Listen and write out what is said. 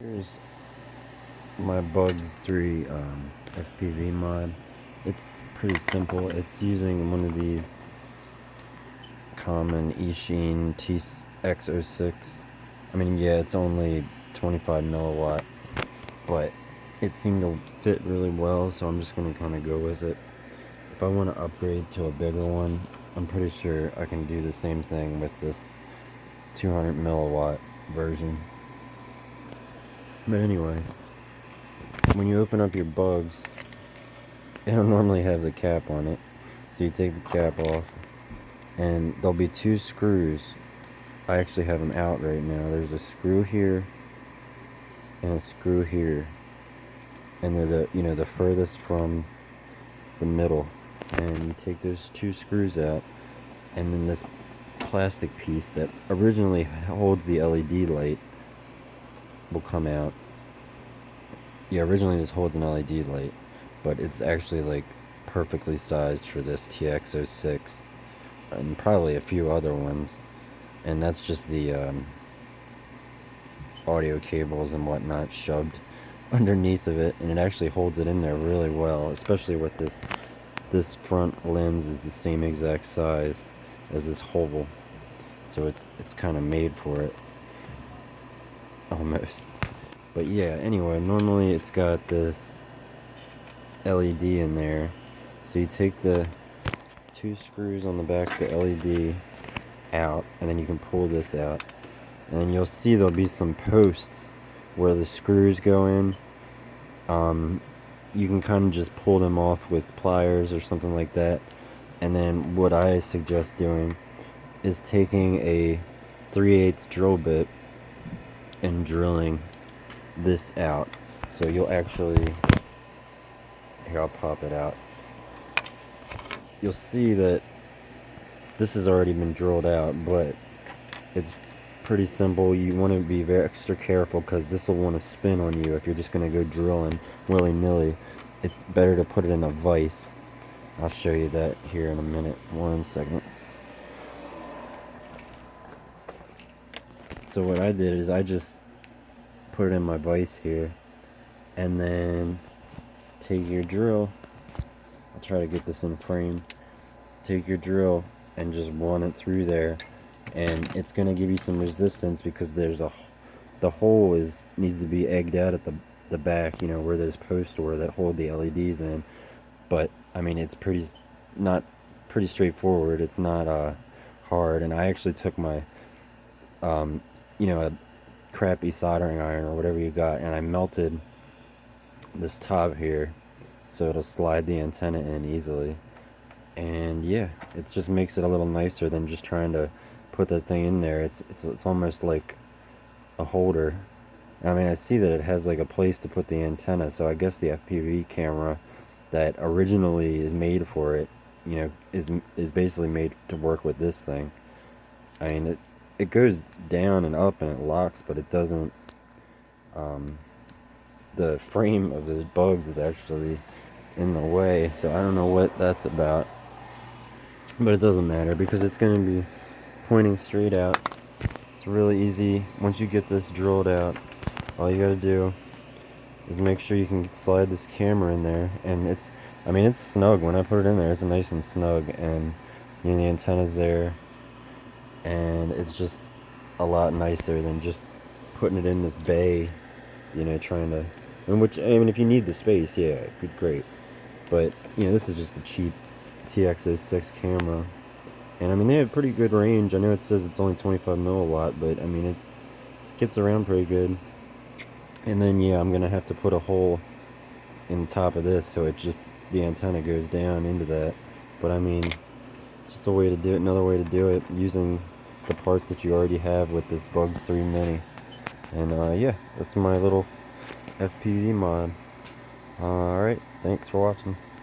Here's my Bugs 3 FPV mod. It's pretty simple. It's using one of these common Eachine TX06. I mean, yeah, it's only 25 milliwatt, but it seemed to fit really well, so I'm just going to kind of go with it. If I want to upgrade to a bigger one, I'm pretty sure I can do the same thing with this 200 milliwatt version. But anyway, when you open up your Bugs, it'll normally have the cap on it. So you take the cap off, and there'll be two screws. I actually have them out right now. There's a screw here and a screw here, and they're the furthest from the middle. And you take those two screws out, and then this plastic piece that originally holds the LED light will come out. Yeah, originally this holds an LED light, but it's actually like perfectly sized for this TX06 and probably a few other ones. And that's just the audio cables and whatnot shoved underneath of it, and it actually holds it in there really well, especially with this front lens is the same exact size as this hole, so it's kind of made for it almost. But yeah, anyway, normally it's got this LED in there, so you take the two screws on the back of the LED out, and then you can pull this out, and you'll see there'll be some posts where the screws go in. You can kind of just pull them off with pliers or something like that. And then what I suggest doing is taking a 3/8 drill bit and drilling this out. So you'll actually, here, I'll pop it out. You'll see that this has already been drilled out, but it's pretty simple. You want to be very extra careful because this will want to spin on you if you're just going to go drilling willy-nilly. It's better to put it in a vise. I'll show you that here in a minute. 1 second. So what I did is I just put it in my vise here, and then take your drill. I'll try to get this in frame. Take your drill and just run it through there, and it's gonna give you some resistance because the hole needs to be egged out at the back, where those posts were that hold the LEDs in. But I mean, it's pretty straightforward. It's not hard. And I actually took my a crappy soldering iron or whatever you got, and I melted this top here so it'll slide the antenna in easily. And yeah, it just makes it a little nicer than just trying to put that thing in there. It's almost like a holder. I mean, I see that it has like a place to put the antenna, so I guess the FPV camera that originally is made for it, is basically made to work with this thing. I mean, it goes down and up and it locks, but it doesn't. The frame of the Bugs is actually in the way, so I don't know what that's about. But it doesn't matter because it's going to be pointing straight out. It's really easy. Once you get this drilled out, all you got to do is make sure you can slide this camera in there, and it's snug. When I put it in there, it's nice and snug, and the antenna's there, and it's just a lot nicer than just putting it in this bay, trying to, if you need the space, yeah, great. But this is just a cheap TX06 camera, and I mean, they have pretty good range. I know it says it's only 25 milliwatt, but I mean, it gets around pretty good. And then yeah, I'm gonna have to put a hole in the top of this so the antenna goes down into that. But I mean, it's just a way to do it, another way to do it, using the parts that you already have with this Bugs 3 Mini. And yeah, that's my little FPV mod. Alright, thanks for watching.